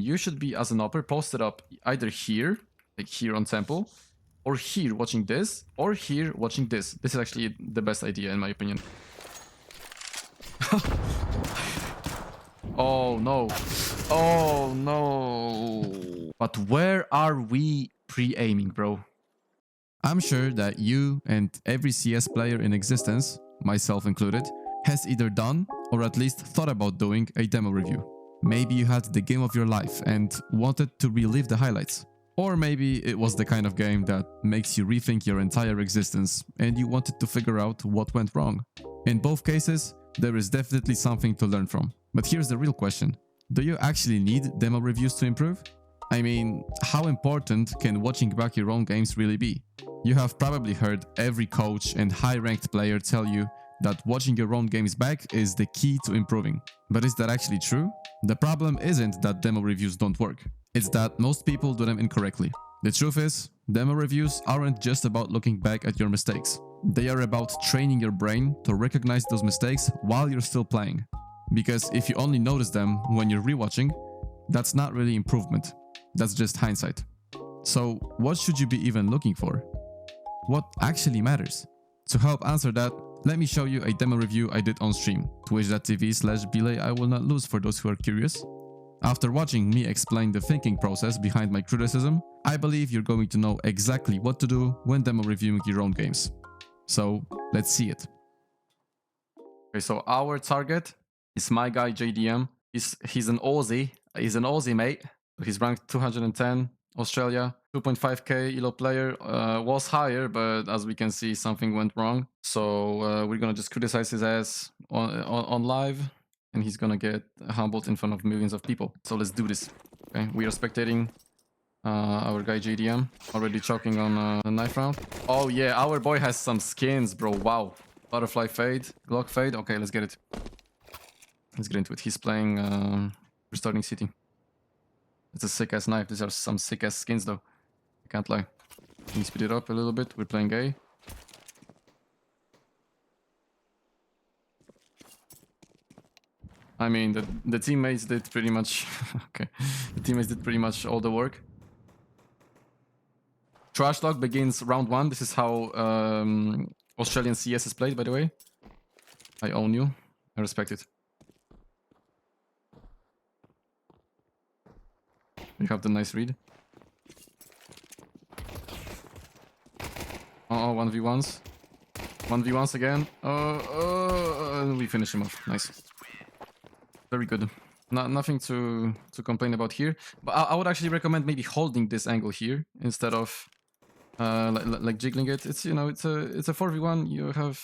you should be as an upper posted up either here, like here on temple, or here watching this, or here watching this. This is actually the best idea in my opinion. Oh no. Oh no. But where are we pre-aiming, bro? I'm sure that you and every CS player in existence, myself included, has either done or at least thought about doing a demo review. Maybe you had the game of your life and wanted to relive the highlights. Or maybe it was the kind of game that makes you rethink your entire existence and you wanted to figure out what went wrong. In both cases, there is definitely something to learn from. But here's the real question. Do you actually need demo reviews to improve? I mean, how important can watching back your own games really be? You have probably heard every coach and high-ranked player tell you that watching your own games back is the key to improving. But is that actually true? The problem isn't that demo reviews don't work. It's that most people do them incorrectly. The truth is, demo reviews aren't just about looking back at your mistakes. They are about training your brain to recognize those mistakes while you're still playing. Because if you only notice them when you're rewatching, that's not really improvement. That's just hindsight. So what should you be even looking for? What actually matters? To help answer that, let me show you a demo review I did on stream, twitch.tv/Biley I will not lose for those who are curious. After watching me explain the thinking process behind my criticism, I believe you're going to know exactly what to do when demo reviewing your own games. So let's see it. Okay, so our target is my guy JDM. He's an Aussie. He's an Aussie mate. He's ranked 210 Australia, 2.5k elo player. Was higher, but as we can see, something went wrong. So we're gonna just criticize his ass on live, and he's gonna get humbled in front of millions of people. So let's do this. Okay, we are spectating our guy JDM already choking on a knife round. Oh yeah, our boy has some skins, bro. Wow, butterfly fade, Glock fade. Okay, let's get it. Let's get into it. He's playing Restarting City. It's a sick ass knife. These are some sick ass skins though. I can't lie. Can you speed it up a little bit? We're playing A. I mean, the teammates did pretty much... okay. The teammates did pretty much all the work. Trash talk begins round 1. This is how Australian CS is played, by the way. I own you. I respect it. We have the nice read. Oh, 1v1s. 1v1s again. We finish him off. Nice. Very good. Nothing to complain about here. But I would actually recommend maybe holding this angle here instead of like jiggling it. It's, you know, it's a 4v1. You have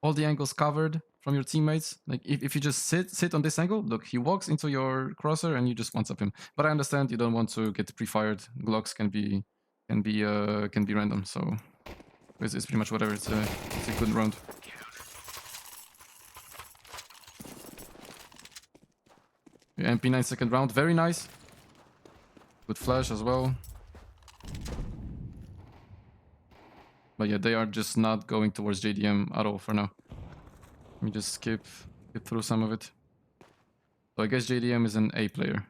all the angles covered from your teammates. Like if you just sit on this angle, look, he walks into your crosshair and you just one-tap him. But I understand you don't want to get pre-fired. Glocks can be random, so it's pretty much whatever. It's a good round. MP9 second round, very nice. Good flash as well. But yeah, they are just not going towards JDM at all for now. Let me just skip through some of it. So I guess JDM is an A player.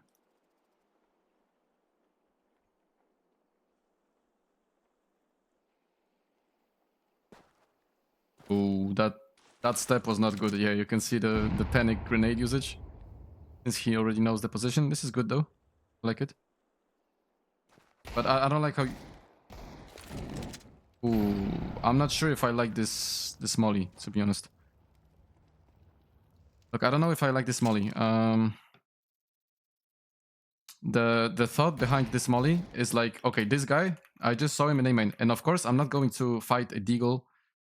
Oh, that step was not good. Yeah, you can see the panic grenade usage. Since he already knows the position. This is good though. I like it. But I don't like how... Ooh, I'm not sure if I like this molly, to be honest. Look, I don't know if I like this molly. The thought behind this molly is like, okay, this guy, I just saw him in A main, and of course I'm not going to fight a deagle,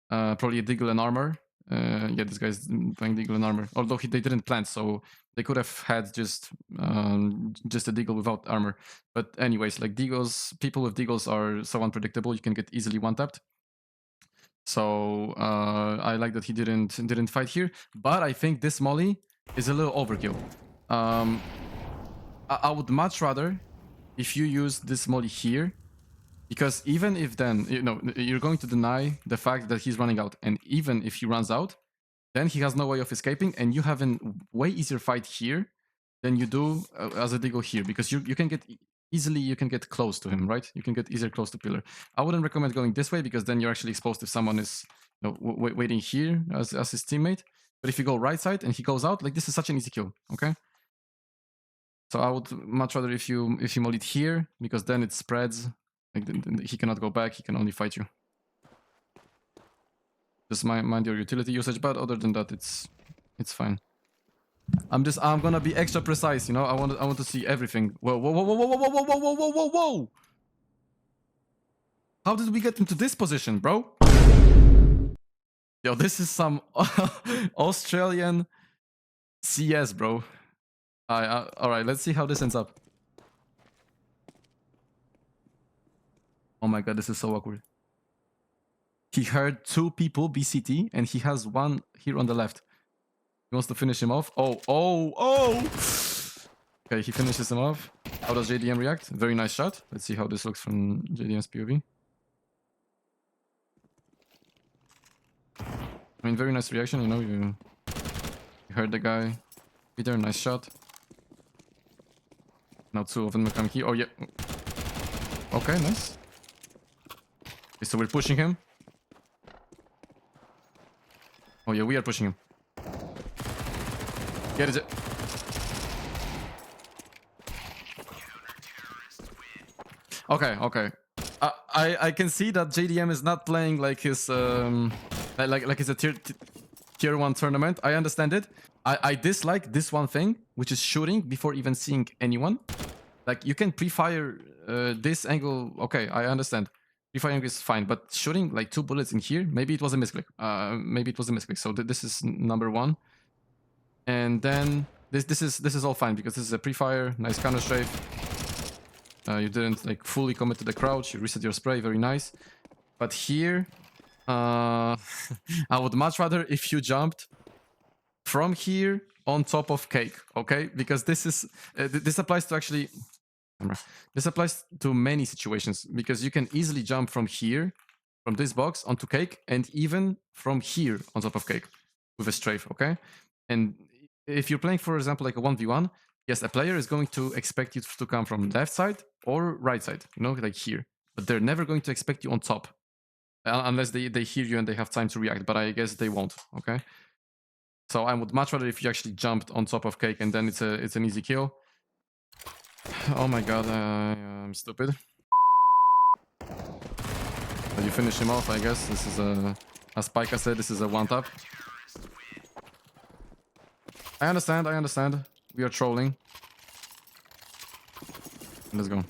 probably a deagle in armor. Yeah, this guy's playing deagle in armor, although they didn't plant, so they could have had just a deagle without armor. But anyways, like deagles, people with deagles are so unpredictable. You can get easily one-tapped. So I like that he didn't fight here, but I think this molly is a little overkill. I would much rather if you use this molly here, because even if then, you know, you're going to deny the fact that he's running out, and even if he runs out, then he has no way of escaping, and you have a way easier fight here than you do as a deagle here, because you can get easily, you can get close to him, right? You can get easier close to pillar. I wouldn't recommend going this way because then you're actually exposed if someone is, you know, waiting here as his teammate. But if you go right side and he goes out, like this is such an easy kill, okay? So I would much rather if you molly it here, because then it spreads. Like he cannot go back, he can only fight you. Just mind your utility usage, but other than that, it's fine. I'm gonna be extra precise, you know. I want to see everything. Whoa, whoa, whoa, whoa, whoa, whoa, whoa, whoa, whoa, whoa, whoa, whoa! How did we get into this position, bro? Yo, this is some Australian CS, bro. All right, let's see how this ends up. Oh my god, this is so awkward. He heard 2 people BCT, and he has 1 here on the left. He wants to finish him off. Oh, oh, oh! Okay, he finishes him off. How does JDM react? Very nice shot. Let's see how this looks from JDM's POV. I mean, very nice reaction, you know, you heard the guy. Peter, nice shot. Now 2 of them are coming here. Oh, yeah. Okay, nice. Okay, so we're pushing him. Oh, yeah, we are pushing him. Get it. Okay, okay. I can see that JDM is not playing like his like it's a tier 1 tournament. I understand it. I dislike this one thing, which is shooting before even seeing anyone. Like you can pre-fire this angle. Okay, I understand. Pre-firing is fine, but shooting like 2 bullets in here, maybe it was a misclick. Maybe it was a misclick. So this is number 1. And then this is all fine because this is a pre-fire, nice counter strafe. You didn't like fully commit to the crouch. You reset your spray, very nice. But here, I would much rather if you jumped from here on top of cake, okay? Because this is this applies to actually. This applies to many situations because you can easily jump from here, from this box onto cake, and even from here on top of cake with a strafe, okay? And if you're playing, for example, like a 1v1, yes, a player is going to expect you to come from left side or right side, you know, like here. But they're never going to expect you on top. Unless they hear you and they have time to react, but I guess they won't, okay? So I would much rather if you actually jumped on top of cake and then it's an easy kill. Oh my god, I'm stupid. But you finish him off, I guess. This is as Pika said, this is a 1-tap. I understand. We are trolling. Let's go.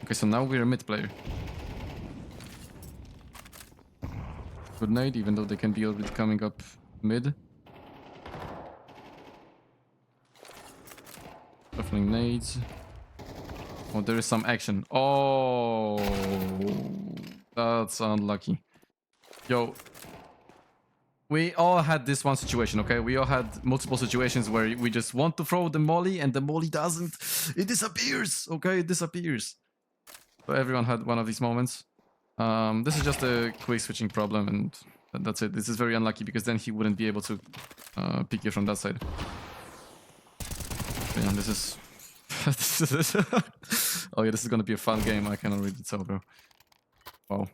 Okay, so now we're a mid player. Good nade, even though they can be already coming up mid. Shuffling nades. Oh, there is some action. Oh, that's unlucky. Yo, we all had this one situation, okay? We all had multiple situations where we just want to throw the molly and the molly doesn't. It disappears, okay? It disappears. So everyone had one of these moments. This is just a quick switching problem and that's it. This is very unlucky because then he wouldn't be able to pick you from that side. But yeah, this is... Oh yeah, this is gonna be a fun game. I can already tell, bro. Wow.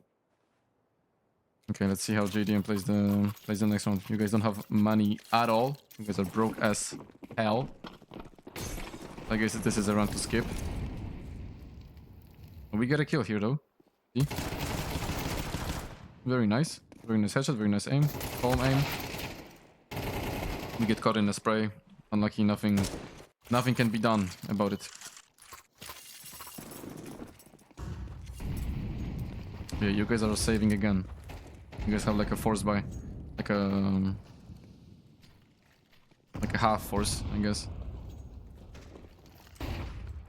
Okay, let's see how JDM plays the next round. You guys don't have money at all. You guys are broke as hell. I guess this is a round to skip. We get a kill here though. See? Very nice. Very nice headshot, very nice aim. Palm aim. We get caught in a spray. Unlucky, nothing can be done about it. Yeah, you guys are saving again. You guys have like a force buy. Like a half force, I guess.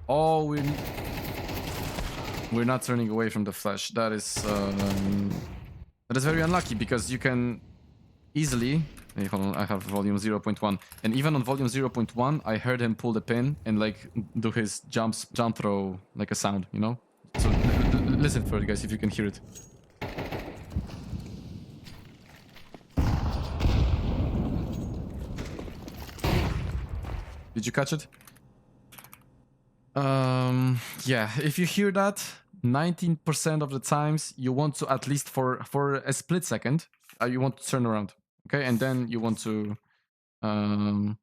Oh, we're not turning away from the flash. That is very unlucky because you can easily... Hey, hold on, I have volume 0.1. And even on volume 0.1, I heard him pull the pin and like do his jump throw like a sound, you know? So listen for it, guys, if you can hear it. Did you catch it? Yeah, if you hear that, 19% of the times you want to, at least for a split second, you want to turn around, okay, and then you want to turn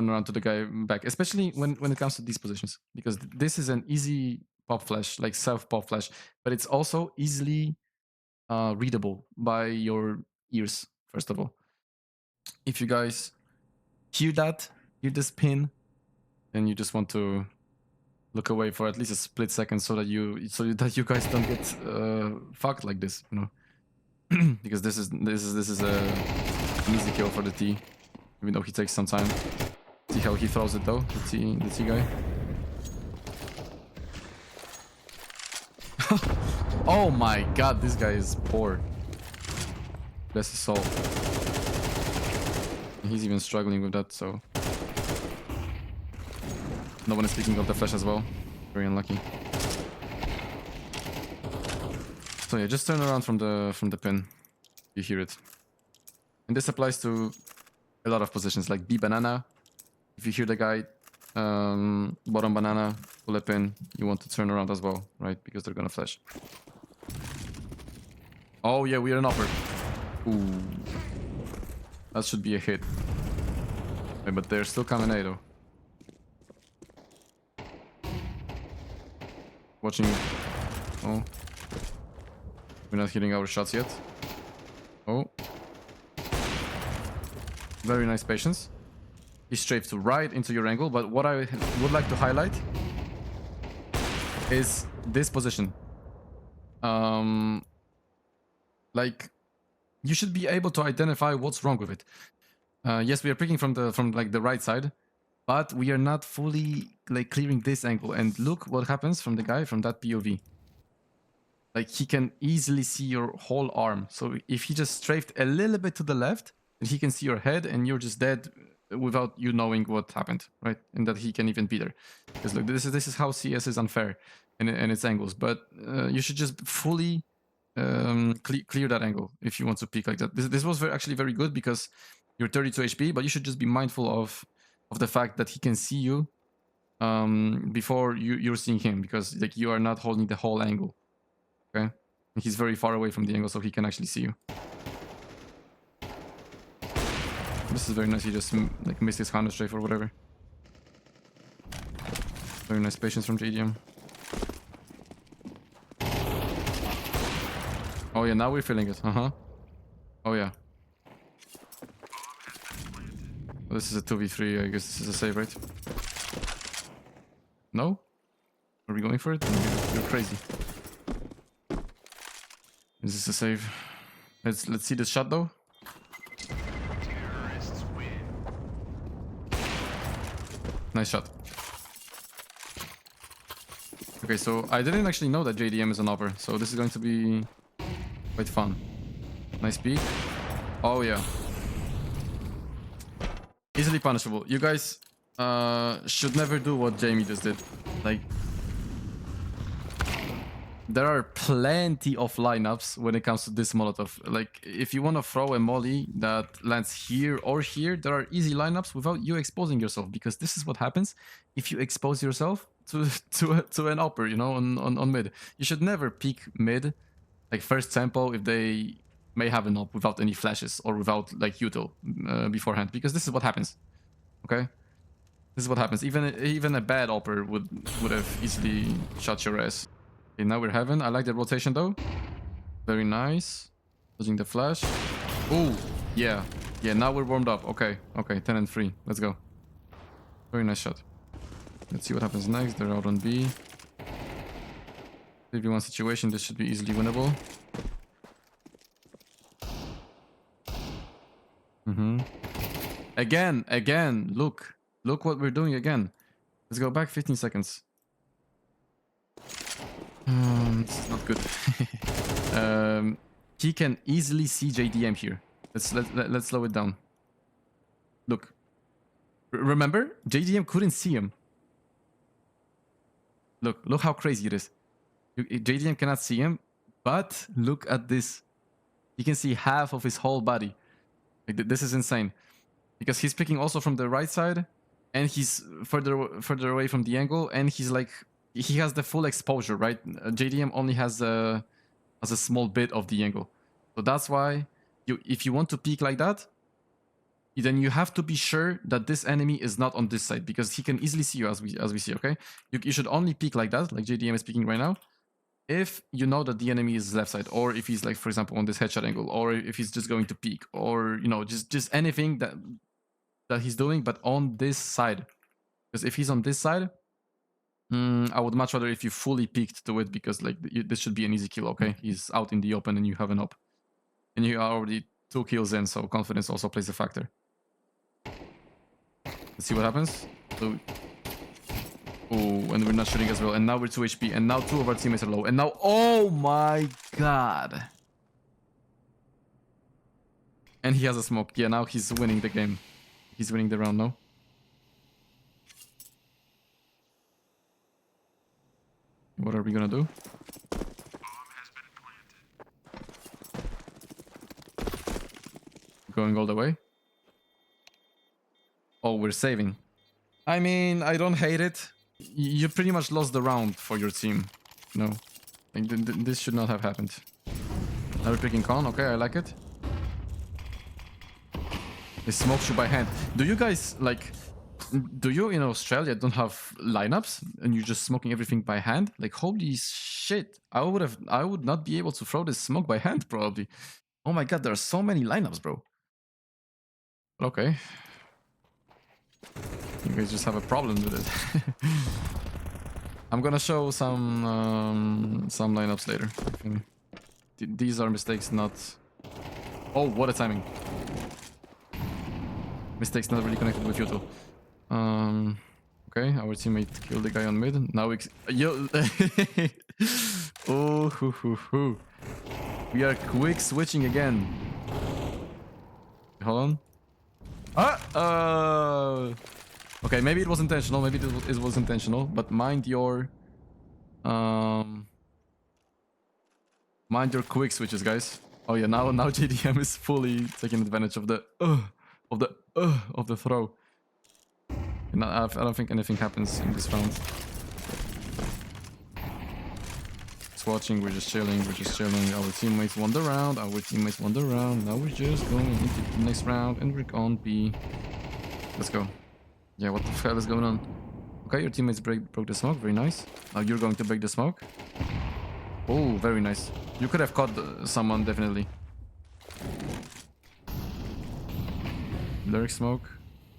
around to the guy back, especially when it comes to these positions, because this is an easy pop flash, like self pop flash, but it's also easily readable by your ears. First of all, if you guys hear that, hear this pin, then you just want to look away for at least a split second so that you guys don't get fucked like this, you know. Because this is an easy kill for the T, even though he takes some time. See how he throws it though, the T guy. Oh my god, this guy is poor. Bless his soul. He's even struggling with that, so no one is picking up the flash as well. Very unlucky. So yeah, just turn around from the pin. You hear it. And this applies to a lot of positions, like B banana. If you hear the guy bottom banana, pull a pin, you want to turn around as well, right? Because they're gonna flash. Oh yeah, we are an upper. Ooh. That should be a hit. Okay, but they're still coming A though. Watching. Oh. We're not hitting our shots yet. Oh. Very nice patience. He strafed right into your angle, but what I would like to highlight is this position. Like, you should be able to identify what's wrong with it. Yes, we are picking from the right side, but we are not fully like clearing this angle. And look what happens from the guy from that POV. Like, he can easily see your whole arm. So if he just strafed a little bit to the left, then he can see your head and you're just dead without you knowing what happened, right? And that he can even be there. Because look, this is how CS is unfair and its angles. But you should just fully clear that angle if you want to peek like that. This was actually very good because you're 32 HP, but you should just be mindful of the fact that he can see you before you're seeing him, because like you are not holding the whole angle. Okay, he's very far away from the angle, so he can actually see you. This is very nice. He just like missed his counter strafe or whatever. Very nice patience from JDM. Oh yeah, now we're feeling it. Oh yeah. Well, this is a 2v3. I guess this is a save, right? No? Are we going for it? You're crazy. Is this a save? Let's see this shot though. Nice shot. Okay, so I didn't actually know that JDM is an upper, so this is going to be quite fun. Nice peek. Oh yeah. Easily punishable. You guys should never do what Jamie just did. Like, there are plenty of lineups when it comes to this Molotov. Like, if you want to throw a molly that lands here or here, there are easy lineups without you exposing yourself, because this is what happens if you expose yourself to an upper, you know, on mid. You should never peek mid, like first tempo, if they may have an up without any flashes or without like util beforehand, because this is what happens. Okay, this is what happens. Even a bad upper would have easily shot your ass. Okay, now we're heaven. I like the rotation though. Very nice. Dodging the flash. Oh, yeah. Yeah, now we're warmed up. Okay, 10 and 3. Let's go. Very nice shot. Let's see what happens next. They're out on B. 3v1 situation. This should be easily winnable. Again. Look what we're doing again. Let's go back 15 seconds. This is not good. He can easily see JDM here. Let's slow it down. Look. Remember? JDM couldn't see him. Look how crazy it is. JDM cannot see him, but look at this. He can see half of his whole body. Like, this is insane. Because he's picking also from the right side. and he's further away from the angle, and he's like he has the full exposure, right? JDM only has a small bit of the angle, so that's why if you want to peek like that, then you have to be sure that this enemy is not on this side, because he can easily see you, as we see. Okay, you should only peek like that, like JDM is peeking right now, if you know that the enemy is left side, or if he's like, for example, on this headshot angle, or if he's just going to peek, or just anything that he's doing, but on this side. Because if he's on this side, I would much rather if you fully peeked to it, because like this should be an easy kill. Okay, he's out in the open and you have an op, and you are already 2 kills in, so confidence also plays a factor. Let's see what happens. So, oh, and we're not shooting as well, and now we're 2 HP, and now 2 of our teammates are low, and now, oh my god, and he has a smoke. Yeah, now he's winning the game. He's winning the round, no? What are we gonna do? Going all the way? Oh, we're saving. I mean, I don't hate it. You pretty much lost the round for your team. No. Like, this should not have happened. Now we're picking con. Okay, I like it. They smoked you by hand. Do you guys, like... Do you in Australia don't have lineups and you're just smoking everything by hand? Like, holy shit. I would not be able to throw this smoke by hand, probably. Oh my god, there are so many lineups, bro. Okay. You guys just have a problem with it. I'm gonna show some lineups later. These are mistakes, not... Oh, what a timing. Mistakes not really connected with you two. Okay, our teammate killed the guy on mid. Now we... Yo! Oh, hoo, hoo, hoo. We are quick switching again. Hold on. Okay, maybe it was intentional. Maybe it was intentional. But mind your quick switches, guys. Oh yeah, now JDM is fully taking advantage of the throw. And I don't think anything happens in this round. Just watching. We're just chilling. Our teammates won the round. Now we're just going into the next round, and we're on B. Let's go. Yeah, what the hell is going on? Okay, your teammates broke the smoke. Very nice. Now you're going to break the smoke. Oh, very nice. You could have caught someone, definitely. Lyric smoke.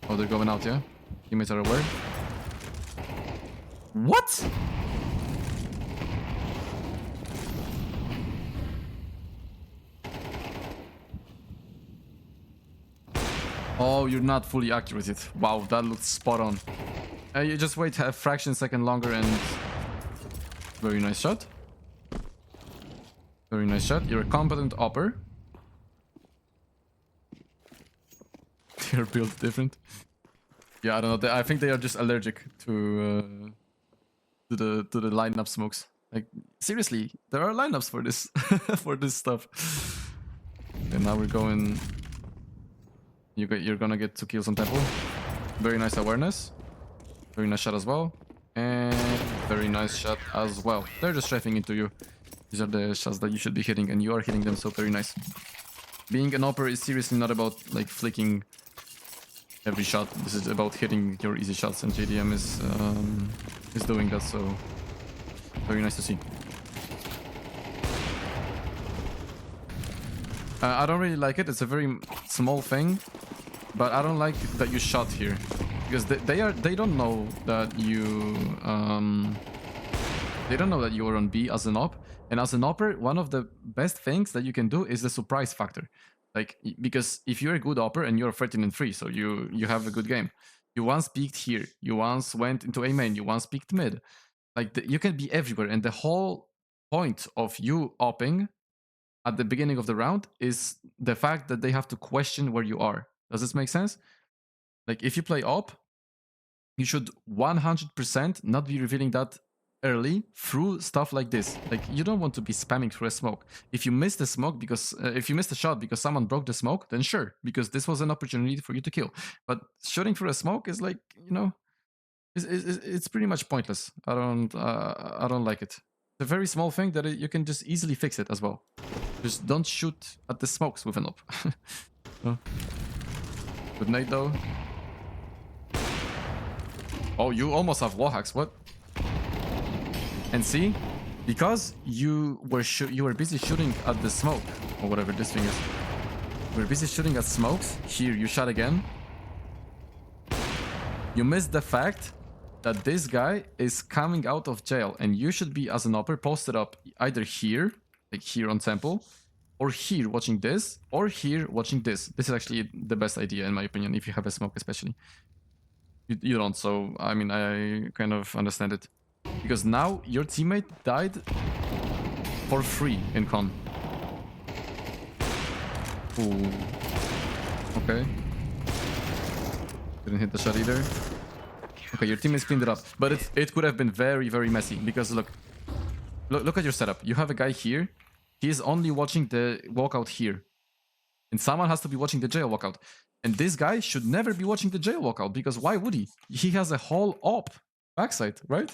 Oh, they're going out, yeah? Teammates are aware. What? Oh, you're not fully accurate it. Wow, that looked spot on. You just wait a fraction second longer and... Very nice shot. Very nice shot. You're a competent upper. They're built different. Yeah, I don't know. I think they are just allergic to the lineup smokes. Like, seriously, there are lineups for this for this stuff. And now we're going... You're gonna get 2 kills on temple. Very nice awareness. Very nice shot as well. And very nice shot as well. They're just strafing into you. These are the shots that you should be hitting, and you are hitting them, so very nice. Being an opera is seriously not about like flicking every shot. This is about hitting your easy shots, and JDM is doing that, so very nice to see. I don't really like it. It's a very small thing, but I don't like that you shot here, because they don't know that you are on B as an op, and as an opper, one of the best things that you can do is the surprise factor. Like, because if you're a good opper and you're 13-3, so you have a good game. You once peeked here, you once went into A main, you once peeked mid. Like, you can be everywhere, and the whole point of you opping at the beginning of the round is the fact that they have to question where you are. Does this make sense? Like, if you play op, you should 100% not be revealing that early through stuff like this. Like, you don't want to be spamming through a smoke. If you miss the smoke because if you missed the shot because someone broke the smoke, then sure, because this was an opportunity for you to kill. But shooting through a smoke is like, you know, it's pretty much pointless. I don't like it. It's a very small thing that you can just easily fix it as well. Just don't shoot at the smokes with an op. No. Good nade though. Oh, you almost have wall hacks. What? And see, because you were busy shooting at the smoke or whatever this thing is. You were busy shooting at smokes. Here, you shot again. You missed the fact that this guy is coming out of jail, and you should be as an upper posted up either here, like here on temple, or here watching this, or here watching this. This is actually the best idea in my opinion, if you have a smoke especially. You don't, so I mean, I kind of understand it. Because now your teammate died for free in con. Ooh. Okay. Didn't hit the shot either. Okay, your teammates cleaned it up. But it could have been very, very messy. Because look at your setup. You have a guy here. He is only watching the walkout here. And someone has to be watching the jail walkout. And this guy should never be watching the jail walkout. Because why would he? He has a whole op backside, right?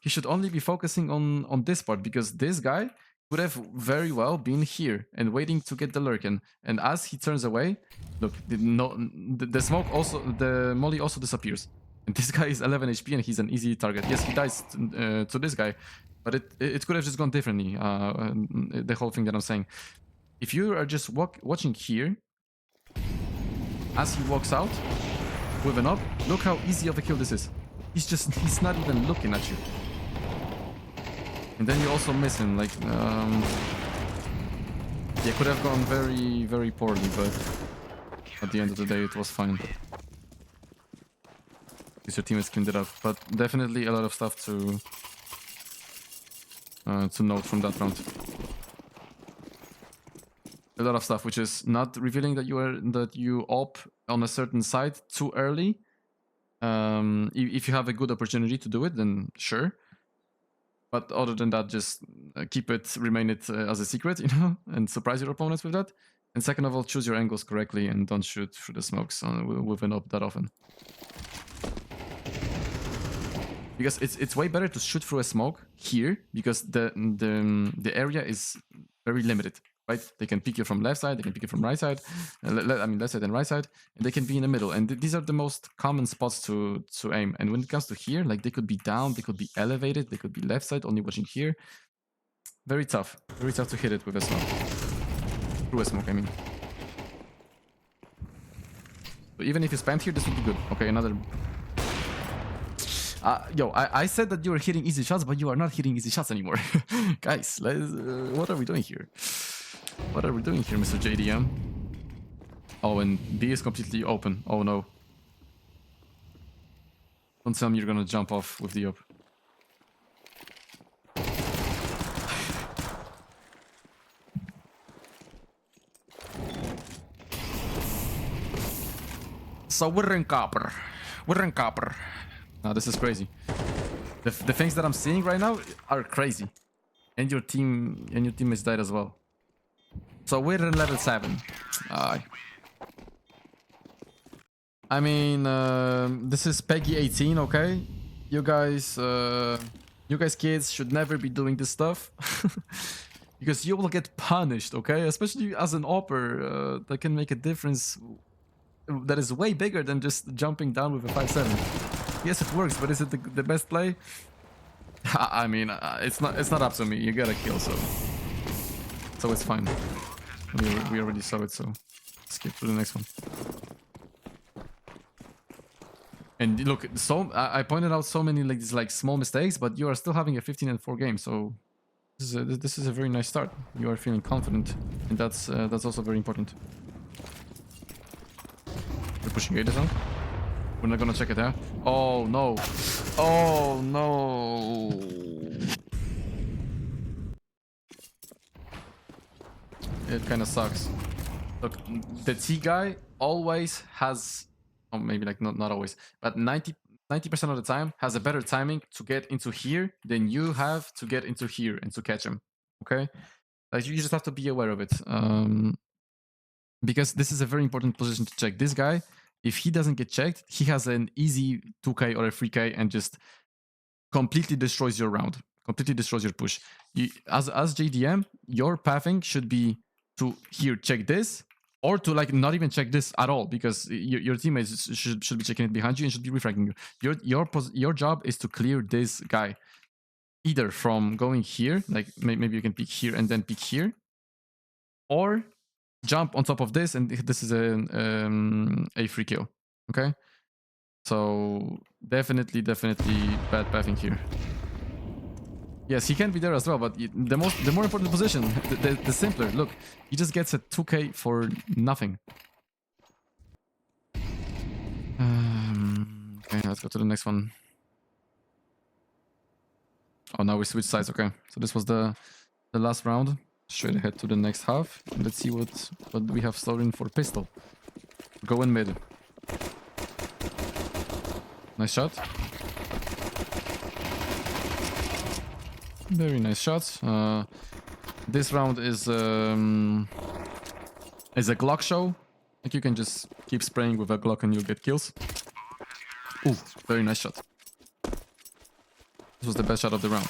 He should only be focusing on this part. Because this guy could have very well been here and waiting to get the lurkin. And as he turns away, look, the smoke also, the molly also disappears. And this guy is 11 HP and he's an easy target. Yes, he dies to this guy, but it could have just gone differently. The whole thing that I'm saying. If you are just watching here, as he walks out with an up, look how easy of a kill this is. He's not even looking at you. And then you also miss him, like, yeah, could have gone very, very poorly, but at the end of the day, it was fine. Because your teammates cleaned it up, but definitely a lot of stuff to note from that round. A lot of stuff, which is not revealing that you op on a certain side too early. If you have a good opportunity to do it, then sure. But other than that, just remain it as a secret, you know, and surprise your opponents with that. And second of all, choose your angles correctly and don't shoot through the smokes with an op that often. Because it's way better to shoot through a smoke here, because the area is very limited, right? They can pick you from left side, they can pick you from right side, I mean left side and right side, and they can be in the middle. And these are the most common spots to aim. And when it comes to here, like, they could be down, they could be elevated, they could be left side, only watching here. Very tough to hit it with a smoke. Through a smoke, I mean. So even if you spammed here, this would be good. Okay, another. I said that you were hitting easy shots, but you are not hitting easy shots anymore. Guys, what are we doing here? What are we doing here, Mr. JDM? Oh, and B is completely open. Oh no. Don't tell me you're gonna jump off with the op. So we're in copper. Now this is crazy. The things that I'm seeing right now are crazy. And your teammates died as well. So we're in level 7. I mean, this is Peggy 18, okay? You guys kids should never be doing this stuff. Because you will get punished, okay? Especially as an opper, that can make a difference that is way bigger than just jumping down with a 5-7. Yes, it works, but is it the best play? I mean, it's not up to me. You gotta kill, so it's fine. We already saw it, so skip to the next one. And look, I pointed out so many like small mistakes, but you are still having a 15-4 game. So this is a very nice start. You are feeling confident, and that's also very important. We're pushing A zone. We're not gonna check it, huh? Oh no! Oh no! It kind of sucks. Look, the T guy always has, oh, maybe like not always, but 90% 90% of the time has a better timing to get into here than you have to get into here and to catch him. Okay, like you just have to be aware of it, because this is a very important position to check. This guy, if he doesn't get checked, he has an easy 2k or a 3k and just completely destroys your round, completely destroys your push. As JDM, your pathing should be to here check this, or to like not even check this at all, because your teammates should be checking it behind you and should be refragging you. Your job is to clear this guy, either from going here, like maybe you can peek here and then peek here, or jump on top of this, and this is a free kill. Okay, so definitely bad pathing here. Yes, he can be there as well, but the more important position, the simpler. Look, he just gets a 2k for nothing. Okay, let's go to the next one. Oh, now we switch sides. Okay, so this was the last round. Straight ahead to the next half. Let's see what we have stored for pistol. Go in mid. Nice shot. Very nice shots. This round is a Glock show. Like you can just keep spraying with a Glock and you'll get kills. Ooh, very nice shot. This was the best shot of the round.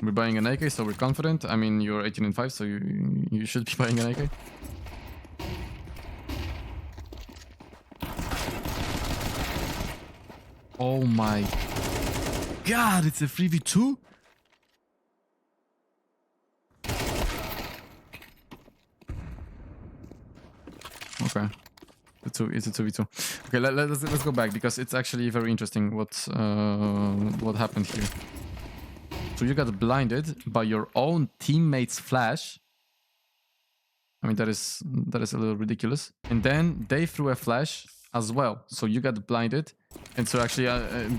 We're buying an AK, so we're confident. I mean, you're 18 and 5, so you should be buying an AK. Oh my god, it's a 3v2? Okay. It's a 2v2. Okay, let's go back, because it's actually very interesting what happened here. So you got blinded by your own teammate's flash. I mean, that is a little ridiculous. And then they threw a flash as well. So you got blinded. And so actually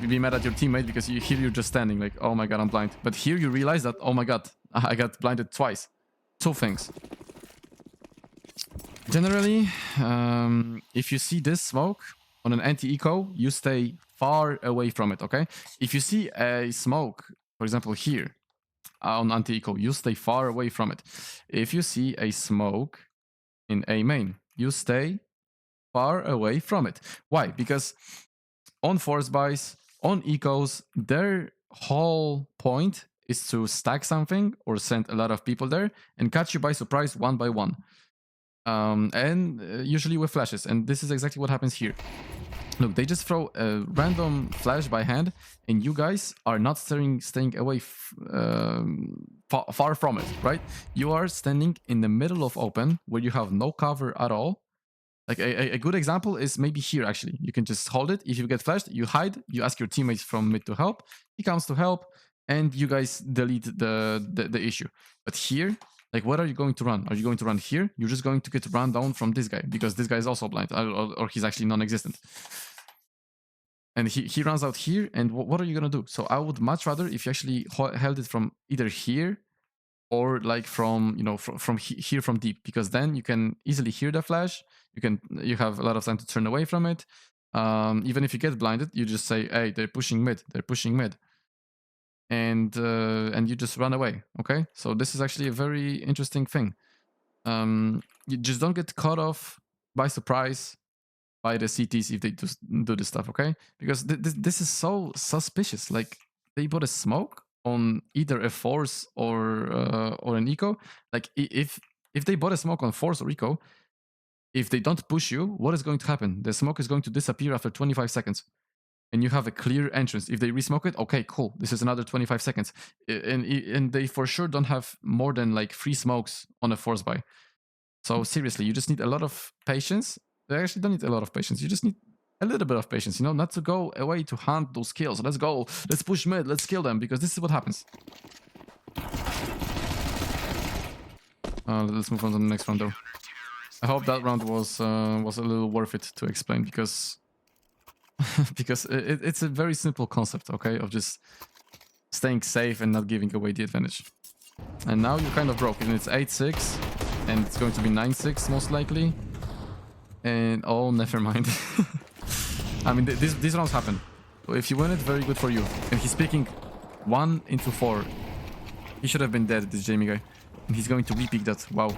be mad at your teammate, because here you're just standing like, oh my god, I'm blind. But here you realize that, oh my god, I got blinded twice. Two things. Generally, if you see this smoke on an anti-eco, you stay far away from it, okay? If you see a smoke, for example, here on anti-eco, you stay far away from it. If you see a smoke in A main, you stay far away from it. Why? Because on force buys, on ecos, their whole point is to stack something or send a lot of people there and catch you by surprise one by one. Usually with flashes, and this is exactly what happens here. Look, they just throw a random flash by hand, and you guys are not staying away far from it, right? You are standing in the middle of open where you have no cover at all. Like a good example is maybe here, actually. You can just hold it. If you get flashed, you hide, you ask your teammates from mid to help. He comes to help, and you guys delete the issue. But here, like, what are you going to run? Are you going to run here? You're just going to get run down from this guy, because this guy is also blind, or he's actually non-existent. And he runs out here, and what are you gonna do? So I would much rather if you actually held it from either here or like from, you know, from here from deep, because then you can easily hear the flash. You have a lot of time to turn away from it. Even if you get blinded, you just say, hey, they're pushing mid, and you just run away. Okay, so this is actually a very interesting thing. You just don't get caught off by surprise by the CTs if they just do this stuff, okay? Because this is so suspicious. Like, they put a smoke on either a force or an eco. Like, if they bought a smoke on force or eco, if they don't push you, what is going to happen? The smoke is going to disappear after 25 seconds. And you have a clear entrance. If they resmoke it, okay, cool. This is another 25 seconds. And they for sure don't have more than like 3 smokes on a force buy. So seriously, you just need a lot of patience. They actually don't need a lot of patience. You just need a little bit of patience, you know, not to go away to hunt those kills. Let's go. Let's push mid. Let's kill them, because this is what happens. Let's move on to the next round, though. I hope that round was a little worth it to explain, because because it's a very simple concept, okay, of just staying safe and not giving away the advantage. And now you're kind of broke, and it's 8-6, and it's going to be 9-6 most likely. And oh, never mind. I mean, these rounds happen. So if you win it, very good for you. And he's picking 1 into 4. He should have been dead, this Jamie guy. And he's going to repick that. Wow.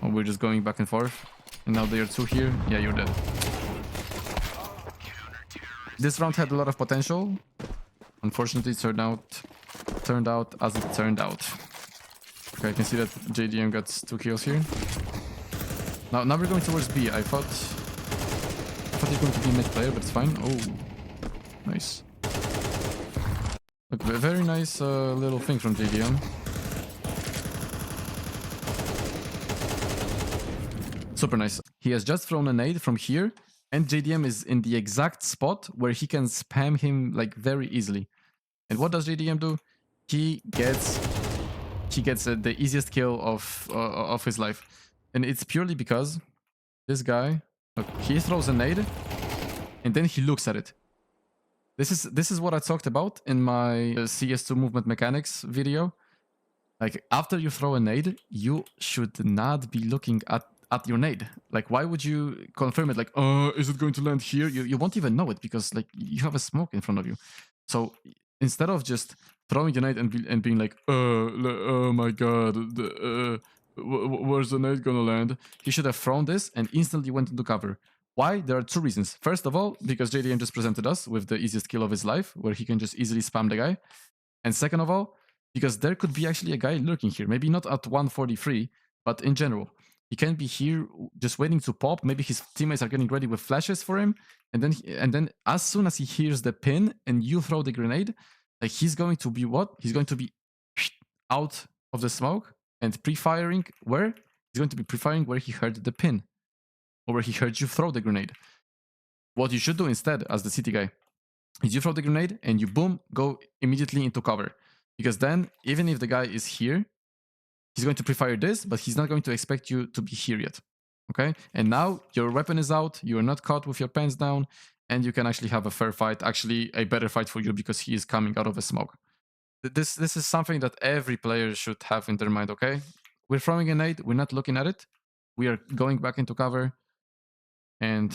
Oh, we're just going back and forth. And now they are 2 here. Yeah, you're dead. This round had a lot of potential. Unfortunately, it turned out as it turned out. Okay, I can see that JDM got 2 kills here. Now we're going towards B. I thought he's going to be mid player, but it's fine. Oh, nice. Look, a very nice little thing from JDM. Super nice. He has just thrown a nade from here, and JDM is in the exact spot where he can spam him like very easily. And what does JDM do? He gets the easiest kill of his life, and it's purely because this guy, look, he throws a nade, and then he looks at it. This is what I talked about in my CS2 movement mechanics video. Like, after you throw a nade, you should not be looking at your nade. Like, why would you confirm it? Like, is it going to land here? You won't even know it because like you have a smoke in front of you. So instead of just throwing your nade and being like, oh my god, where's the nade gonna land? He should have thrown this and instantly went into cover. Why? There are 2 reasons. First of all, because JDM just presented us with the easiest kill of his life, where he can just easily spam the guy. And second of all, because there could be actually a guy lurking here. Maybe not at 143, but in general. He can be here just waiting to pop. Maybe his teammates are getting ready with flashes for him. And then as soon as he hears the pin and you throw the grenade, like, he's going to be what? He's going to be out of the smoke and pre-firing where? He's going to be pre-firing where he heard the pin. Or where he heard you throw the grenade. What you should do instead, as the city guy, is you throw the grenade and you boom, go immediately into cover. Because then, even if the guy is here, he's going to pre-fire this, but he's not going to expect you to be here yet. Okay? And now your weapon is out, you are not caught with your pants down, and you can actually have a fair fight, actually a better fight for you because he is coming out of a smoke. This is something that every player should have in their mind, okay? We're throwing a nade, we're not looking at it. We are going back into cover and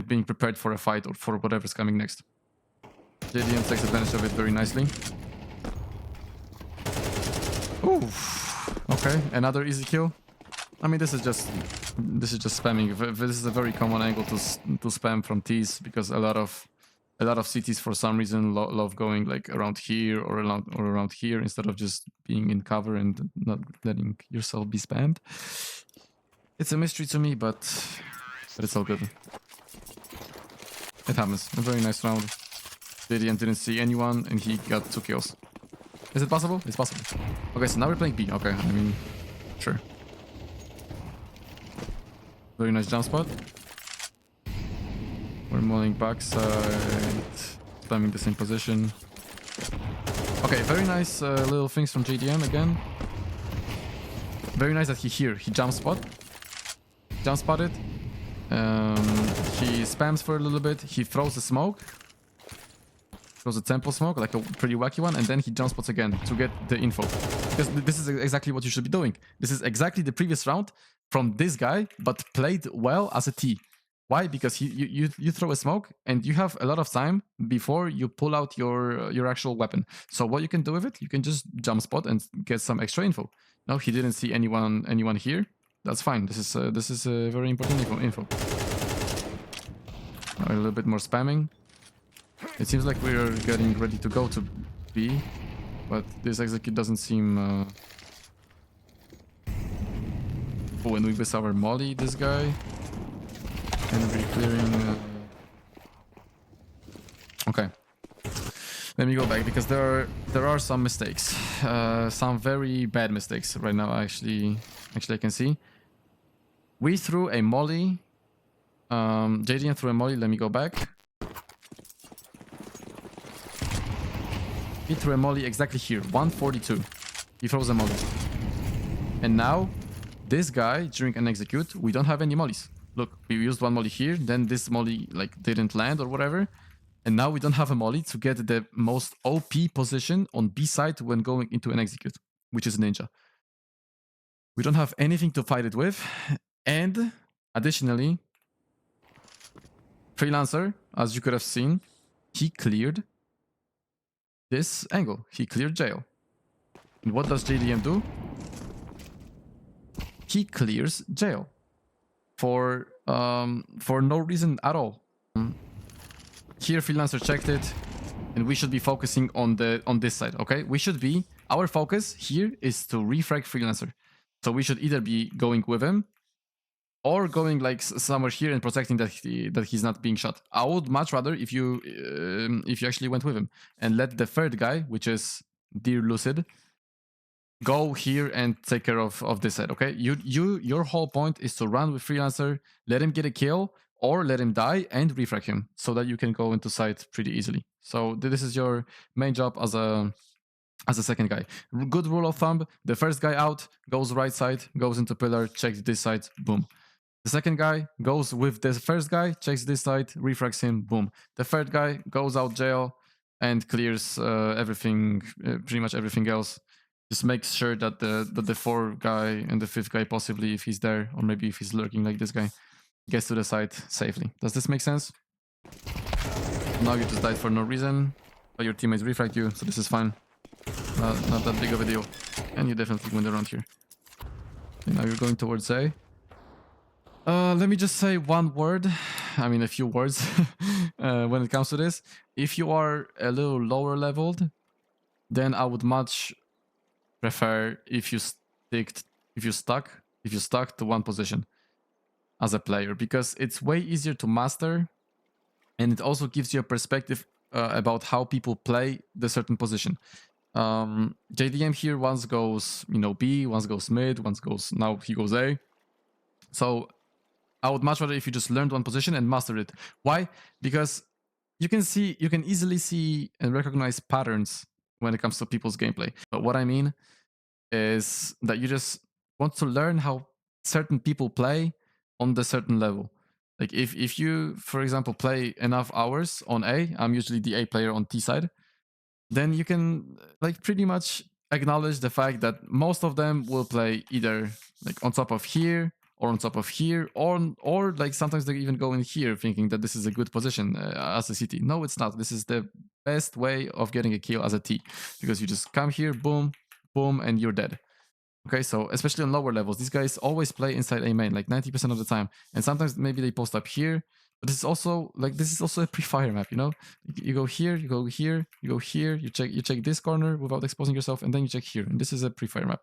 being prepared for a fight or for whatever's coming next. JDM takes advantage of it very nicely. Ooh, okay, another easy kill. I mean, this is just spamming. This is a very common angle to spam from T's because a lot of CTs for some reason love going like around here or around here instead of just being in cover and not letting yourself be spammed. It's a mystery to me, but it's all good. It happens. A very nice round. JDM didn't see anyone and he got 2 kills. Is it possible? It's possible. Okay, so now we're playing B. Okay, I mean, sure. Very nice jump spot. We're mulling backside, spamming the same position. Okay, very nice little things from JDM again. Very nice that he jump spotted. He spams for a little bit. He throws the smoke. Throws a temple smoke, like a pretty wacky one, and then he jump spots again to get the info. Because this is exactly what you should be doing. This is exactly the previous round from this guy, but played well as a T. Why? Because you throw a smoke and you have a lot of time before you pull out your actual weapon. So what you can do with it, you can just jump spot and get some extra info. No, he didn't see anyone here. That's fine. This is a very important info. A little bit more spamming. It seems like we're getting ready to go to B, but this execute doesn't seem... Oh, and we miss our molly, this guy. And we're clearing... Okay. Let me go back, because there are some mistakes. Some very bad mistakes right now, actually I can see. We threw a molly. JDN threw a molly, let me go back. He threw a molly exactly here, 142. He throws a molly. And now, this guy, during an execute, we don't have any mollies. Look, we used one molly here, then this molly like didn't land or whatever. And now we don't have a molly to get the most OP position on B side when going into an execute, which is Ninja. We don't have anything to fight it with. And Additionally, Freelancer, as you could have seen, he cleared this angle. He cleared jail. And what does JDM do? He clears jail for no reason at all. Here, Freelancer checked it, and we should be focusing on this side. Okay, our focus here is to refrag Freelancer. So we should either be going with him or going like somewhere here and protecting that he's not being shot. I would much rather if you actually went with him and let the third guy, which is Dear Lucid, go here and take care of this side. Okay, your whole point is to run with Freelancer, let him get a kill or let him die and refrag him so that you can go into site pretty easily. So this is your main job as a second guy. Good rule of thumb: the first guy out goes right side, goes into pillar, checks this side, boom. The second guy goes with the first guy, checks this side, refrags him, boom. The third guy goes out jail and clears everything, pretty much everything else. Just makes sure that the fourth guy and the fifth guy, possibly if he's there, or maybe if he's lurking like this guy, gets to the site safely. Does this make sense? Now you just died for no reason, but your teammates refragged you, so this is fine. Not that big of a deal. And you definitely win the round here. Okay, now you're going towards A. Let me just say one word. I mean, a few words when it comes to this. If you are a little lower leveled, then I would much prefer if you stuck to one position as a player, because it's way easier to master, and it also gives you a perspective about how people play the certain position. JDM here once goes, B, once goes mid, now he goes A. So I would much rather if you just learned one position and mastered it. Why? Because you can easily see and recognize patterns when it comes to people's gameplay. But what I mean is that you just want to learn how certain people play on the certain level. Like if you, for example, play enough hours on A, I'm usually the A player on T side, then you can like pretty much acknowledge the fact that most of them will play either like on top of here or on top of here, or like sometimes they even go in here thinking that this is a good position as a CT. No, it's not. This is the best way of getting a kill as a T, because you just come here, boom, boom, and you're dead. Okay, so especially on lower levels, these guys always play inside A main, like 90% of the time. And sometimes maybe they post up here, but this is also a pre-fire map, You go here, you go here, you go here, you check this corner without exposing yourself, and then you check here. And this is a pre-fire map.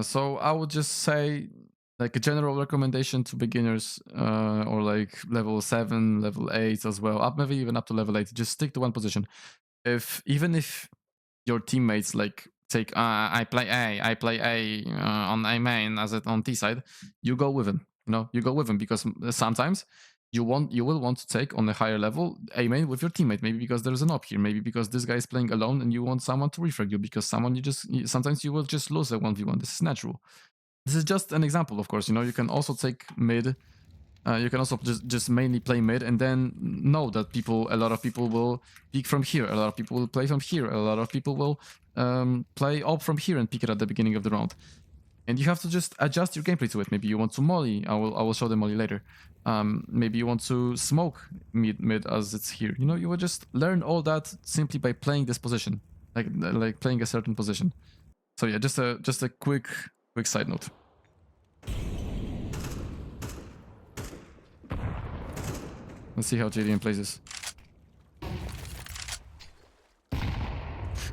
So I would just say, like, a general recommendation to beginners, or like level 7, level 8 as well, maybe even up to level 8, just stick to one position. Even if your teammates like take I play A on A main as it on T side, you go with him. You go with him because sometimes you will want to take on a higher level A main with your teammate. Maybe because there's an op here. Maybe because this guy is playing alone and you want someone to refrag you, because sometimes you will just lose a 1v1. This is natural. This is just an example, of course. You can also take mid. You can also just mainly play mid, and then know that a lot of people will peek from here, a lot of people will play from here, a lot of people will play op from here and pick it at the beginning of the round. And you have to just adjust your gameplay to it. Maybe you want to molly. I will show the molly later. Maybe you want to smoke mid as it's here. You will just learn all that simply by playing this position, like playing a certain position. So yeah, just a quick side note. Let's see how JDM plays this.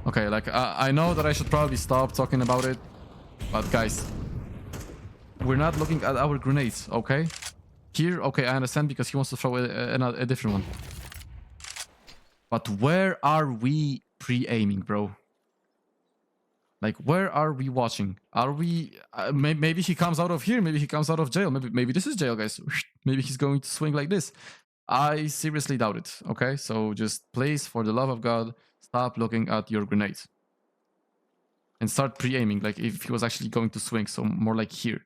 Okay, like, I know that I should probably stop talking about it, but guys, we're not looking at our grenades, okay? Here, okay, I understand because he wants to throw a different one. But where are we pre-aiming, bro? Like, where are we watching? Are we... maybe he comes out of here, maybe he comes out of jail, maybe this is jail, guys. Maybe he's going to swing like this. I seriously doubt it, okay? So just please, for the love of God, stop looking at your grenades. And start pre-aiming, like if he was actually going to swing, so more like here,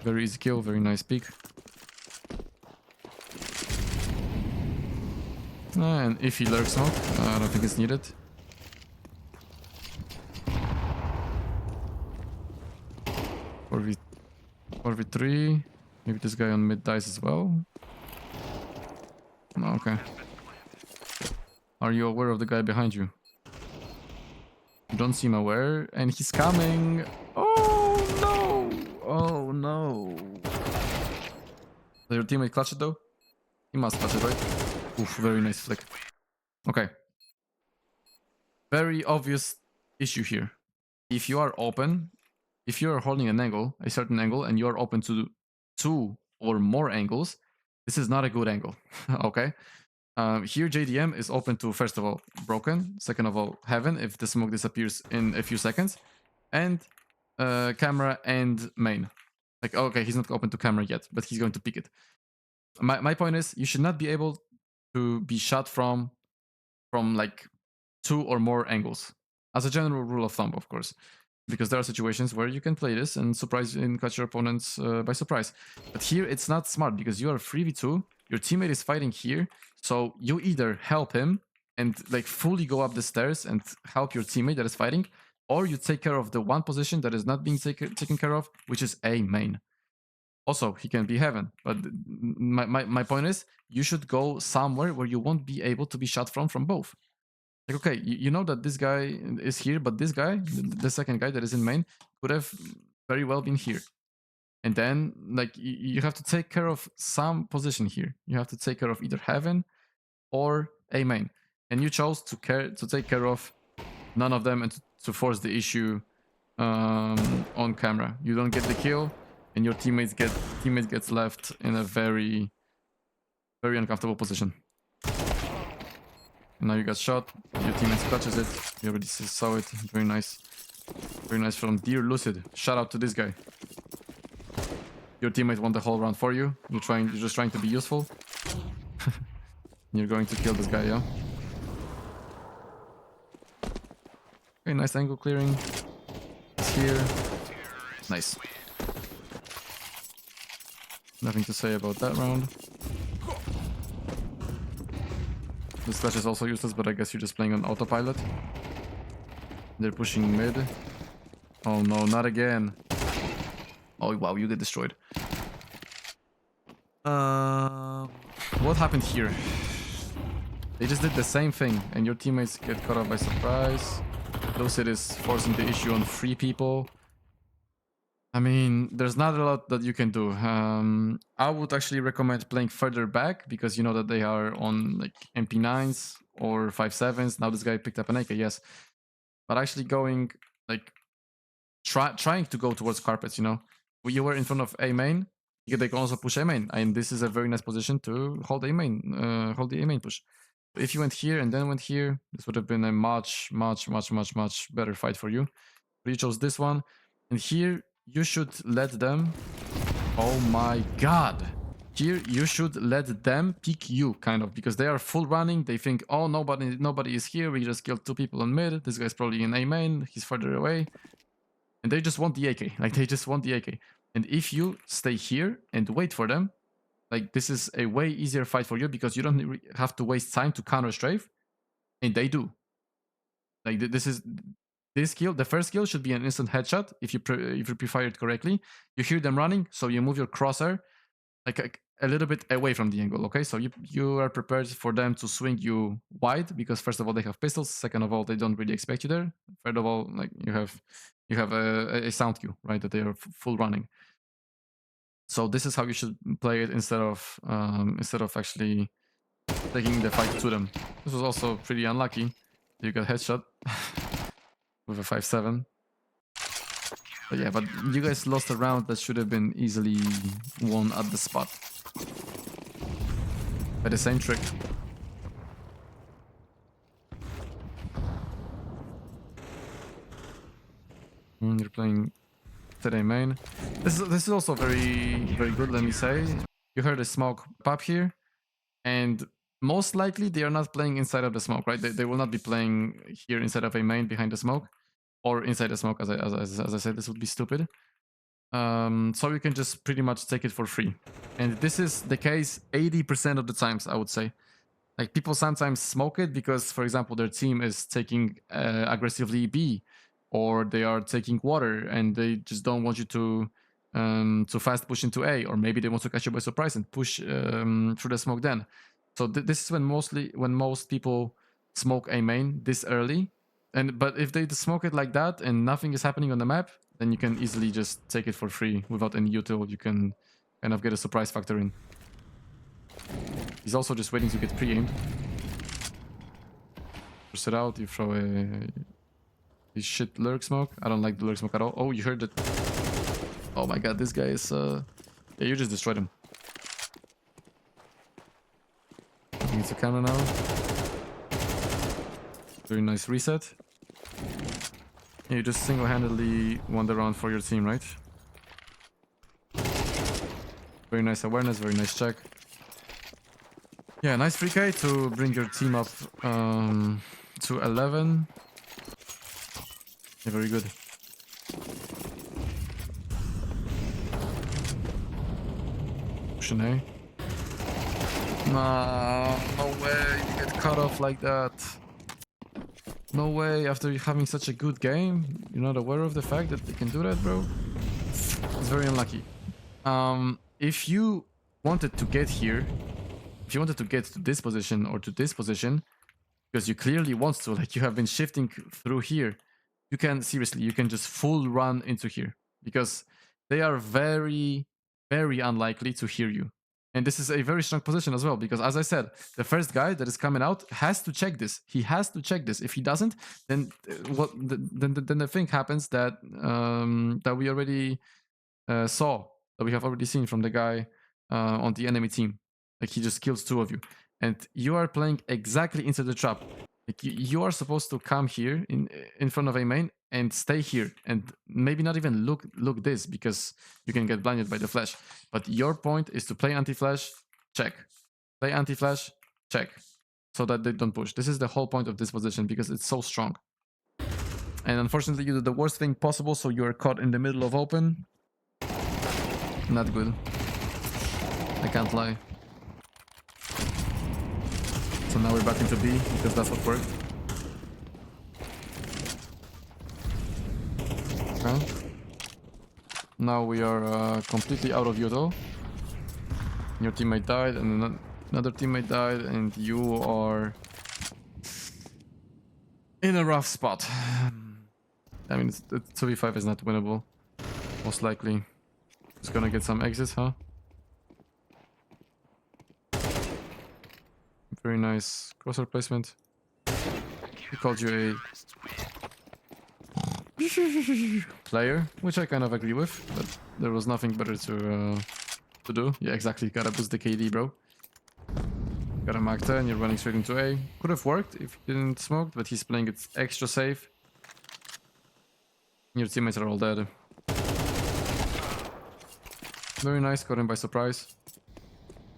Very easy kill, very nice peek. And if he lurks smoke, I don't think it's needed. 4v 4v3. Maybe this guy on mid dies as well. No, okay. Are you aware of the guy behind you? You don't seem aware, and he's coming. Oh no! Oh no! Did your teammate clutch it though? He must clutch it, right? Oof, very nice flick. Okay. Very obvious issue here. If you are open, if you are holding an angle, a certain angle, and you are open to 2 or more angles, this is not a good angle. Okay? Here JDM is open to, first of all, broken, second of all, heaven if the smoke disappears in a few seconds, and camera and main. Like, okay, he's not open to camera yet, but he's going to pick it. My point is, you should not be able to be shot from like 2 or more angles. As a general rule of thumb, of course. Because there are situations where you can play this and surprise and catch your opponents by surprise. But here it's not smart because you are 3v2, your teammate is fighting here, so you either help him and like fully go up the stairs and help your teammate that is fighting, or you take care of the one position that is not being taken care of, which is A main. Also, he can be heaven, but my point is, you should go somewhere where you won't be able to be shot from both. Like, okay, you know that this guy is here, but this guy, the second guy that is in main, could have very well been here. And then, like, you have to take care of some position here. You have to take care of either heaven or A main. And you chose to take care of none of them and to force the issue on camera. You don't get the kill, and your teammate gets left in a very, very uncomfortable position. And now you got shot. Your teammate clutches it. You already saw it. Very nice. Very nice from Dear Lucid. Shout out to this guy. Your teammate won the whole round for you. You're just trying to be useful. You're going to kill this guy, yeah? Okay, nice angle clearing. It's here. Nice. Nothing to say about that round. This slash is also useless, but I guess you're just playing on autopilot. They're pushing mid. Oh no, not again. Oh wow, you get destroyed. What happened here? They just did the same thing, and your teammates get caught up by surprise. Lucid is forcing the issue on 3 people. I mean, there's not a lot that you can do. I would actually recommend playing further back because you know that they are on like MP9s or 5.7s. Now this guy picked up an AK, yes. But actually going like trying to go towards carpets, you know. You were in front of A main, they can also push A main. And this is a very nice position to hold A main, hold the A main push. If you went here and then went here, this would have been a much better fight for you. But you chose this one. And here you should let them. Oh my god. Here you should let them pick you, kind of, because they are full running. They think, oh, nobody is here. We just killed 2 people on mid. This guy's probably in A main. He's further away. And they just want the AK. Like, they just want the AK. And if you stay here and wait for them, like, this is a way easier fight for you because you don't have to waste time to counter strafe. And they do. Like, this kill, the first kill should be an instant headshot if you pre-fire it correctly. You hear them running, so you move your crosshair like a little bit away from the angle, okay? So you are prepared for them to swing you wide because first of all they have pistols, second of all they don't really expect you there, third of all like you have a sound cue, right? That they are full running. So this is how you should play it instead of actually taking the fight to them. This was also pretty unlucky. You got headshot. With a 5.7. But yeah, but you guys lost a round that should have been easily won at the spot. By the same trick. You're playing today main. This is also very good, let me say. You heard a smoke pop here. And most likely they are not playing inside of the smoke, right? They will not be playing here inside of A main behind the smoke. Or inside the smoke, as I said, this would be stupid. So you can just pretty much take it for free. And this is the case 80% of the times, I would say. Like, people sometimes smoke it because, for example, their team is taking aggressively B, or they are taking water, and they just don't want you to to fast push into A, or maybe they want to catch you by surprise and push through the smoke then. So this is when most people smoke A main this early. But if they smoke it like that and nothing is happening on the map, then you can easily just take it for free without any util. You can kind of get a surprise factor in. He's also just waiting to get pre-aimed. Force it out, you throw a shit lurk smoke. I don't like the lurk smoke at all. Oh, you heard it. Oh my god, this guy is yeah, you just destroyed him. He needs a camera now. Very nice reset. Yeah, you just single-handedly won the round for your team, right? Very nice awareness, very nice check. Yeah, nice 3k to bring your team up to 11. Yeah, very good. Pushing A. Nah, no way you get cut off like that. No way, after having such a good game, you're not aware of the fact that they can do that, bro? It's very unlucky. If you wanted to get here, if you wanted to get to this position or to this position, because you clearly want to, like you have been shifting through here, you can, seriously, you can just full run into here. Because they are very, very unlikely to hear you. And this is a very strong position as well, because as I said, the first guy that is coming out has to check this. He has to check this. If he doesn't, then then the thing happens that that we already saw, that we have already seen from the guy on the enemy team. Like he just kills two of you, and you are playing exactly into the trap. Like you are supposed to come here in front of a main and stay here, and maybe not even look this, because you can get blinded by the flash. But your point is to play anti-flash, check. Play anti-flash, check. So that they don't push. This is the whole point of this position, because it's so strong. And unfortunately, you do the worst thing possible, so you are caught in the middle of open. Not good. I can't lie. So now we're back into B, because that's what worked. Okay. Now we are completely out of util. Your teammate died, and another teammate died, and you are in a rough spot. I mean, 2v5 is not winnable, most likely. Just gonna get some exits, huh? Very nice crosshair placement. He called you a player, which I kind of agree with, but there was nothing better to do. Yeah, exactly. Gotta boost the KD, bro. Got a Mark 10, you're running straight into A. Could have worked if he didn't smoke, but he's playing it extra safe. Your teammates are all dead. Very nice, caught him by surprise.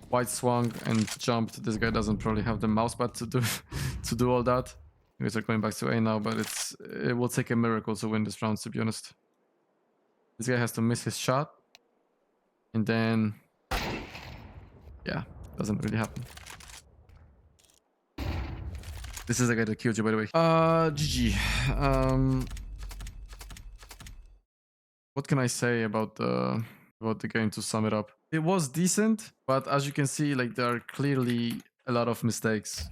White swung and jumped. This guy doesn't probably have the mousepad to do all that. You guys are going back to A now, but it will take a miracle to win this round, to be honest. This guy has to miss his shot, and then yeah, doesn't really happen. This is the guy that killed you, by the way. GG. What can I say about the game to sum it up? It was decent, but as you can see, like there are clearly a lot of mistakes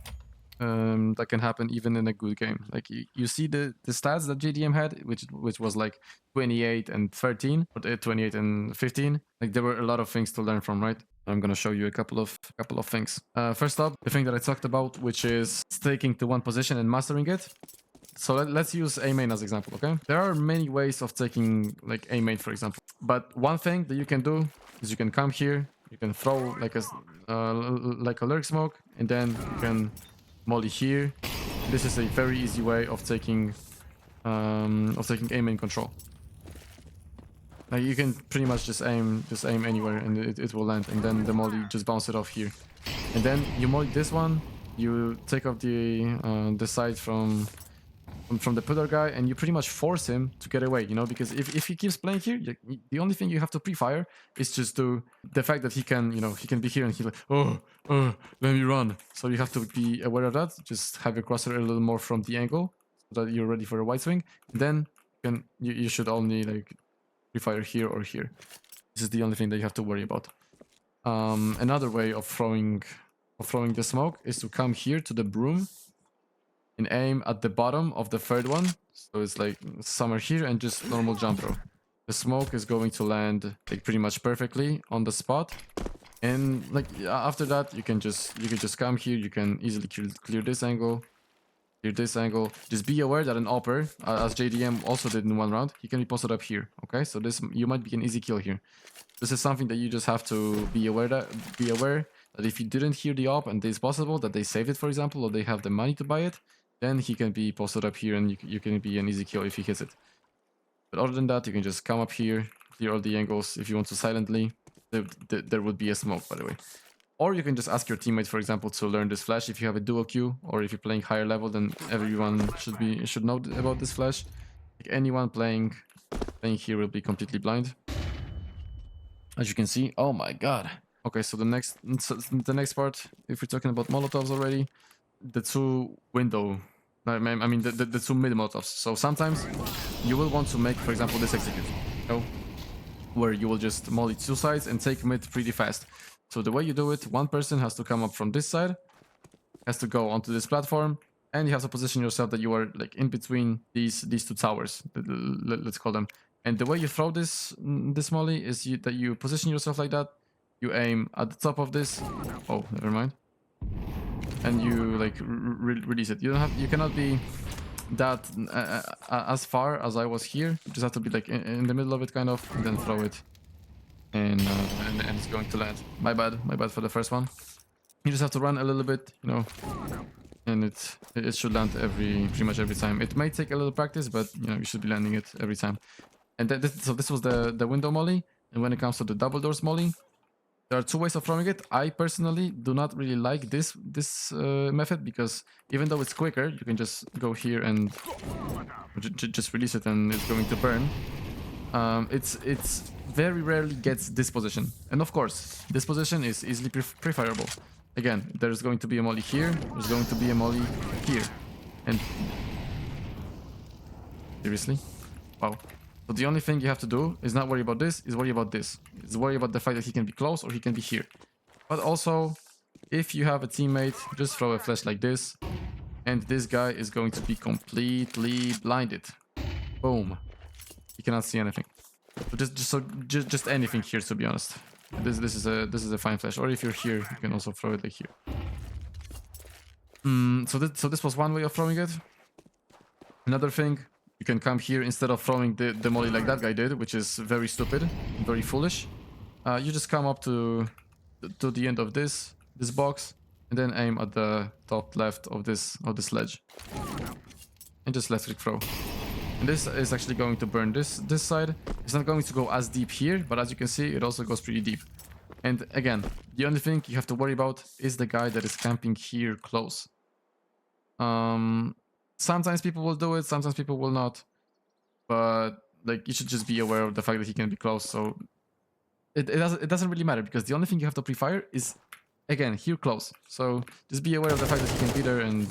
that can happen even in a good game. Like you see the stats that JDM had, which was like 28 and 13, or 28 and 15. Like there were a lot of things to learn from, right? I'm gonna show you a couple of things. First up, the thing that I talked about, which is sticking to one position and mastering it. So let's use A main as example, okay? There are many ways of taking like A main, for example. But one thing that you can do is you can come here, you can throw like a lurk smoke, and then you can molly here. This is a very easy way of taking A main control. Like you can pretty much just aim anywhere, and it will land, and then the molly just bounce it off here. And then you molly this one, you take off the side from the pillar guy, and you pretty much force him to get away, you know, because if he keeps playing here, the only thing you have to pre-fire is just to the fact that he can, you know, he can be here and he's like, oh, let me run. So you have to be aware of that. Just have your crosshair a little more from the angle so that you're ready for a wide swing. And then you should only like pre-fire here or here. This is the only thing that you have to worry about. Another way of throwing the smoke is to come here to the broom and aim at the bottom of the third one. So it's like somewhere here and just normal jump throw. The smoke is going to land like pretty much perfectly on the spot. And like after that, you can just come here. You can easily clear this angle, clear this angle. Just be aware that an AWPer, as JDM also did in one round, he can be posted up here. Okay, so this you might be an easy kill here. This is something that you just have to be aware that if you didn't hear the AWP and it's possible that they saved it, for example, or they have the money to buy it, then he can be posted up here and you can be an easy kill if he hits it. But other than that, you can just come up here, clear all the angles. If you want to silently, there would be a smoke, by the way. Or you can just ask your teammate, for example, to learn this flash if you have a dual Q, or if you're playing higher level, then everyone should know about this flash. Like anyone playing here will be completely blind. As you can see, oh my god. Okay, so the next part, if we're talking about Molotovs already, the two window, I mean the two mid Molotovs. So sometimes you will want to make, for example, this execute, you know, where you will just molly two sides and take mid pretty fast. So the way you do it, one person has to come up from this side, has to go onto this platform, and you have to position yourself that you are like in between these two towers, let's call them. And the way you throw this molly is that you position yourself like that. You aim at the top of this. Oh, never mind. And you like release it. You cannot be that as far as I was here. You just have to be like in the middle of it, kind of, and then throw it, and it's going to land. My bad for the first one. You just have to run a little bit, you know, and it should land pretty much every time. It may take a little practice, but you know you should be landing it every time. And so this was the window molly. And when it comes to the double doors molly, there are two ways of throwing it. I personally do not really like this method, because even though it's quicker, you can just go here and just release it and it's going to burn. It's very rarely gets this position. And of course, this position is easily preferable. Again, there's going to be a molly here, there's going to be a molly here. And seriously? Wow. So the only thing you have to do is not worry about this, is worry about this. Is worry about the fact that he can be close or he can be here. But also, if you have a teammate, just throw a flash like this, and this guy is going to be completely blinded. Boom. He cannot see anything. So just anything here, to be honest. This is a fine flash. Or if you're here, you can also throw it like here. So this was one way of throwing it. Another thing, you can come here instead of throwing the molly like that guy did, which is very stupid, very foolish. You just come up to the end of this box and then aim at the top left of this ledge and just left click throw. And this is actually going to burn this side. It's not going to go as deep here, but as you can see, it also goes pretty deep. And again, the only thing you have to worry about is the guy that is camping here close. Sometimes people will do it, sometimes people will not. But like, you should just be aware of the fact that he can be close. So it doesn't really matter, because the only thing you have to pre-fire is, again, here close. So just be aware of the fact that he can be there and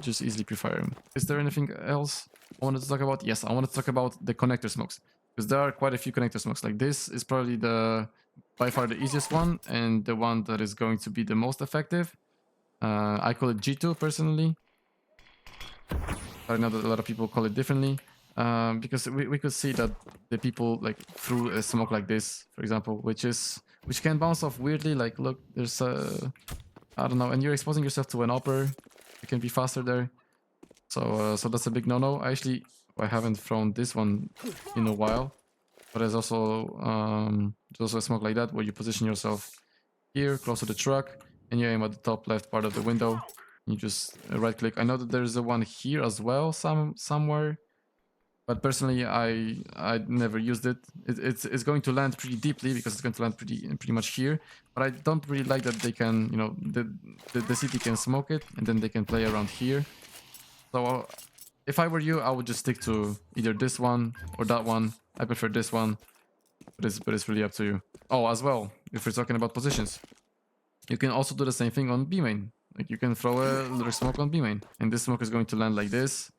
just easily pre-fire him. Is there anything else I wanted to talk about? Yes, I wanted to talk about the connector smokes, because there are quite a few connector smokes. Like this is probably by far the easiest one and the one that is going to be the most effective. I call it G2 personally. I know that a lot of people call it differently, because we could see that the people like threw a smoke like this, for example, which can bounce off weirdly. Like, look, there's I don't know, and you're exposing yourself to an AWPer. You can be faster there, so that's a big no-no. I haven't thrown this one in a while, but there's also a smoke like that where you position yourself here close to the truck and you aim at the top left part of the window. You just right click. I know that there's a one here as well somewhere, but personally I never used it. It's going to land pretty deeply, because it's going to land pretty much here, but I don't really like that they can, you know, the city can smoke it and then they can play around here. So if I were you, I would just stick to either this one or that one. I prefer this one, but it's really up to you. Oh, as well, if we're talking about positions, you can also do the same thing on B main. Like, you can throw a little smoke on B main, and this smoke is going to land like this,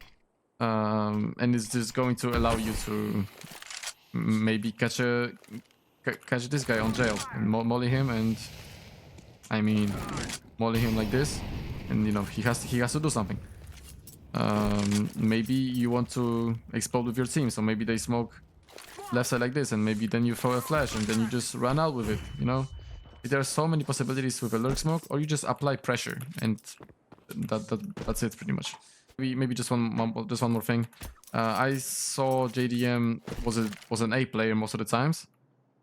and it's just going to allow you to maybe catch a catch this guy on jail and molly him, and I mean molly him like this, and you know he has to do something. Maybe you want to explode with your team, so maybe they smoke left side like this, and maybe then you throw a flash and then you just run out with it, you know. There are so many possibilities with a lurk smoke, or you just apply pressure, and that's it pretty much. Maybe just one more thing. I saw JDM was an A player most of the times.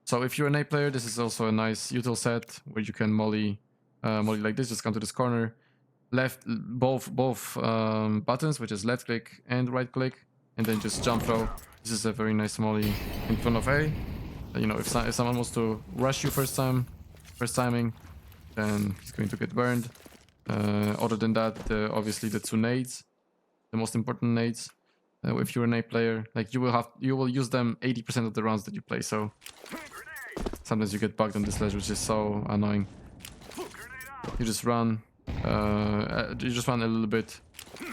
So if you're an A player, this is also a nice util set where you can molly like this. Just come to this corner, left both buttons, which is left click and right click, and then just jump throw. This is a very nice molly in front of A. You know, if someone wants to rush you first timing, then he's going to get burned. Other than that, obviously the 2 nades, the most important nades. If you're an A player, like you will use them 80% of the rounds that you play. So sometimes you get bugged on this ledge, which is so annoying. You just run a little bit,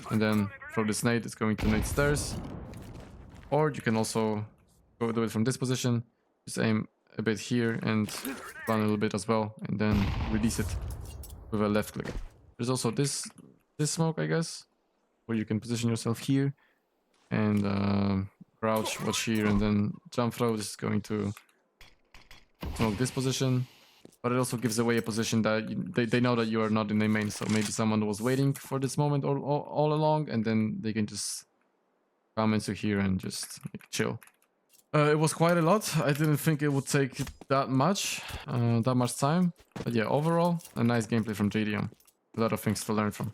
and then throw this nade. It's going to nade stairs. Or you can also go do it from this position. Just aim a bit here and run a little bit as well, and then release it with a left click. There's also this smoke, I guess, where you can position yourself here and crouch, watch here, and then jump throw. This is going to smoke this position, but it also gives away a position that they know that you are not in a main, so maybe someone was waiting for this moment all along, and then they can just come into here and just chill. It was quite a lot. I didn't think it would take that much time, but yeah, overall a nice gameplay from JDM. A lot of things to learn from.